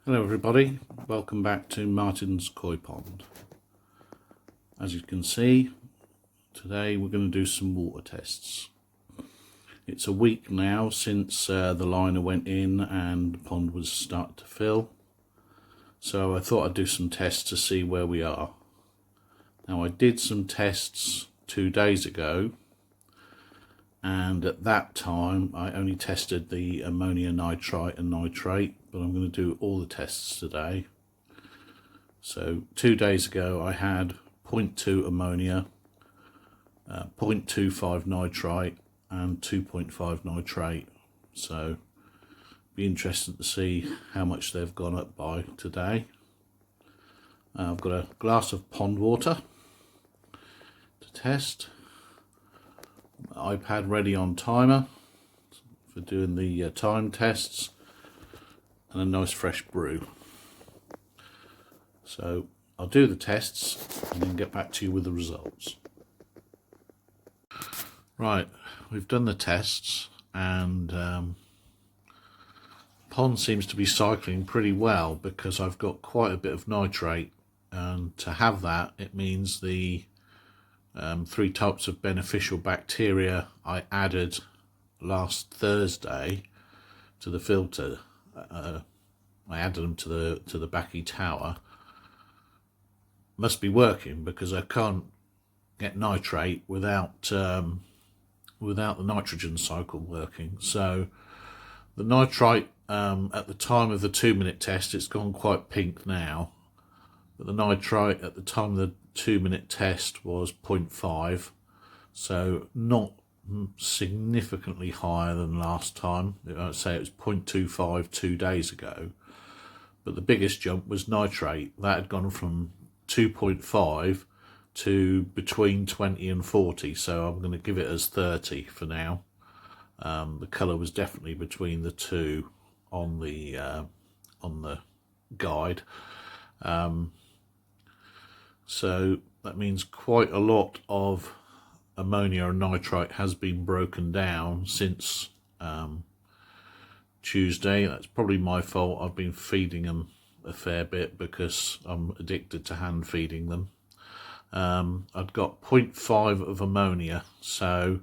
Hello everybody, welcome back to Martin's Koi Pond. As you can see, today we're going to do some water tests. It's a week now since the liner went in and the pond was starting to fill. So I thought I'd do some tests to see where we are. Now I did some tests 2 days ago, and at that time I only tested the ammonia nitrite and nitrate, but I'm going to do all the tests today. So 2 days ago I had 0.2 ammonia, 0.25 nitrite and 2.5 nitrate. So be interested to see how much they've gone up by today. I've got a glass of pond water to test. iPad ready on timer for doing the time tests, and a nice fresh brew. So I'll do the tests and then get back to you with the results. Right, we've done the tests, and pond seems to be cycling pretty well because I've got quite a bit of nitrate, and to have that it means the 3 types of beneficial bacteria I added last Thursday to the filter. I added them to the Backy tower. Must be working because I can't get nitrate without the nitrogen cycle working. So the nitrite at the time of the 2-minute test, it's gone quite pink now, but the nitrite at the time of the 2-minute test was 0.5, so not significantly higher than last time. I'd say it was 0.25 2 days ago, but the biggest jump was nitrate. That had gone from 2.5 to between 20 and 40, so I'm going to give it as 30 for now. The colour was definitely between the two on the guide. So that means quite a lot of ammonia and nitrite has been broken down since Tuesday. That's probably my fault. I've been feeding them a fair bit because I'm addicted to hand feeding them. I've got 0.5 of ammonia, so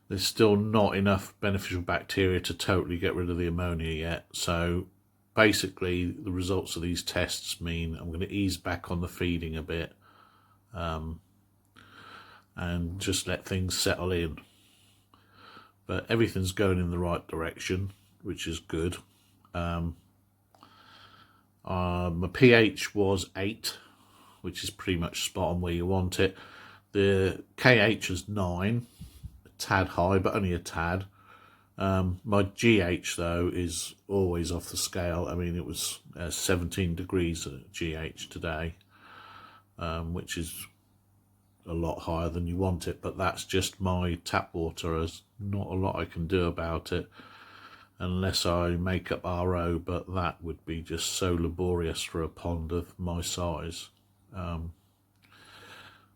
there's still not enough beneficial bacteria to totally get rid of the ammonia yet. So basically the results of these tests mean I'm going to ease back on the feeding a bit, and just let things settle in. But everything's going in the right direction, which is good. My pH was 8, which is pretty much spot on where you want it. The KH is 9, a tad high, but only a tad. My GH though is always off the scale. I mean, it was 17 degrees at GH today, which is a lot higher than you want it, but that's just my tap water. There's not a lot I can do about it unless I make up RO, but that would be just so laborious for a pond of my size.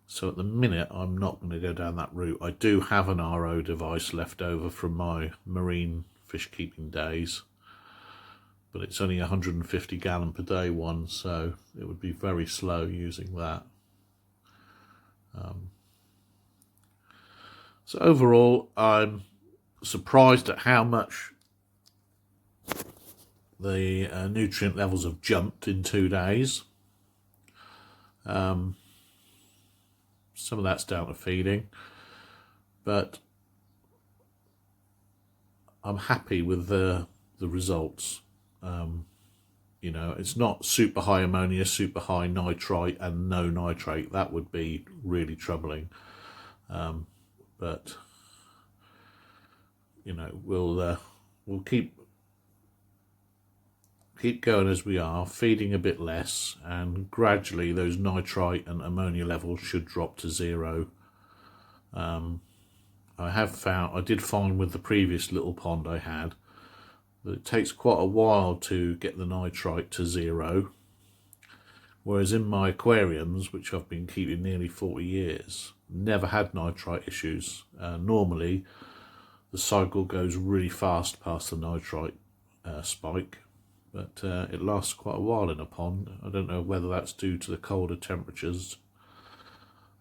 So at the minute I'm not going to go down that route. I do have an RO device left over from my marine fish keeping days, but it's only 150 gallon per day one, so it would be very slow using that. So overall I'm surprised at how much the nutrient levels have jumped in 2 days. Some of that's down to feeding, but I'm happy with the results. You know, it's not super high ammonia, super high nitrite and no nitrate. That would be really troubling. But you know, we'll keep going as we are, feeding a bit less, and gradually those nitrite and ammonia levels should drop to 0. I did find with the previous little pond I had that it takes quite a while to get the nitrite to 0, whereas in my aquariums, which I've been keeping nearly 40 years, never had nitrite issues. Normally the cycle goes really fast past the nitrite spike, but it lasts quite a while in a pond. I don't know whether that's due to the colder temperatures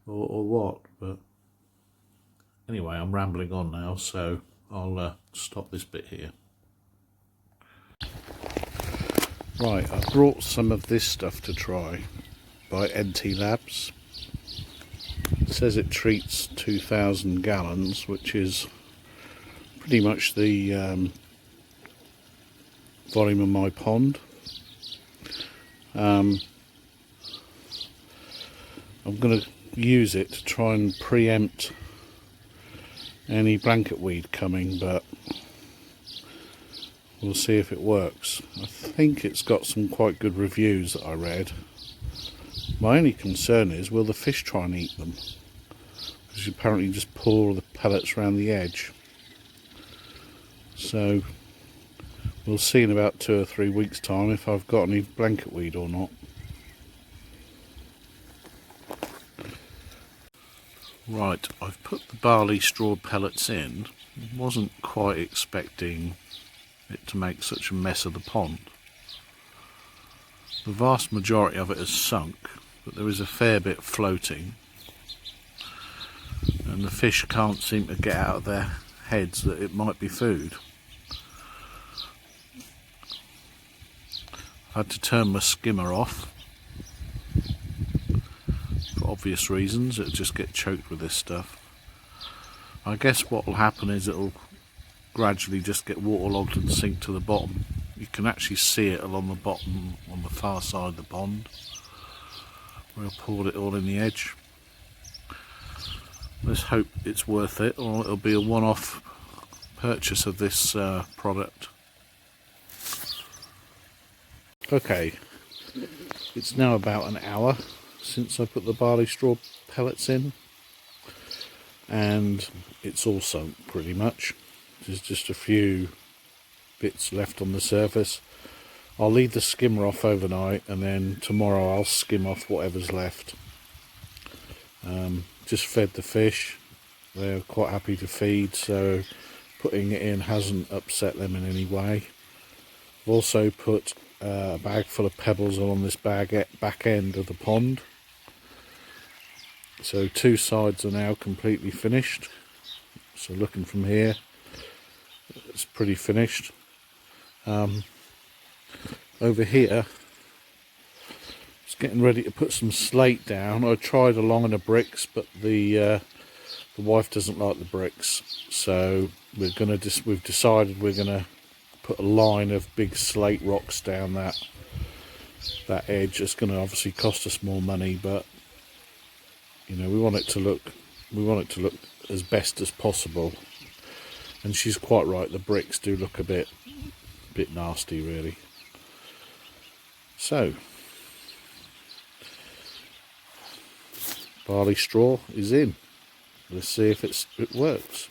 or what, but anyway, I'm rambling on now, so I'll stop this bit here. Right, I brought some of this stuff to try by NT Labs. It says it treats 2,000 gallons, which is pretty much the volume of my pond. I'm going to use it to try and preempt any blanket weed coming, but we'll see if it works. I think it's got some quite good reviews that I read. My only concern is, will the fish try and eat them? Because you apparently just pour the pellets around the edge. So we'll see in about 2 or 3 weeks' time if I've got any blanket weed or not. Right, I've put the barley straw pellets in. Wasn't quite expecting it to make such a mess of the pond. The vast majority of it has sunk, but there is a fair bit floating, and the fish can't seem to get out of their heads that it might be food. I had to turn my skimmer off for obvious reasons. It'll just get choked with this stuff. I guess what will happen is it'll gradually just get waterlogged and sink to the bottom. You can actually see it along the bottom on the far side of the pond where I poured it all in the edge. Let's hope it's worth it, or it'll be a one-off purchase of this product. Okay, it's now about an hour since I put the barley straw pellets in, and it's all sunk pretty much. There's just a few bits left on the surface. I'll leave the skimmer off overnight, and then tomorrow I'll skim off whatever's left. Just fed the fish. They're quite happy to feed, so putting it in hasn't upset them in any way. I've also put a bag full of pebbles along this back end of the pond. So 2 sides are now completely finished. So looking from here, it's pretty finished. Over here, it's getting ready to put some slate down. I tried along in the bricks, but the wife doesn't like the bricks, so we've decided we're gonna put a line of big slate rocks down that edge. It's going to obviously cost us more money, but you know, we want it to look as best as possible. And she's quite right, the bricks do look a bit nasty really. So barley straw is in. Let's see if it works.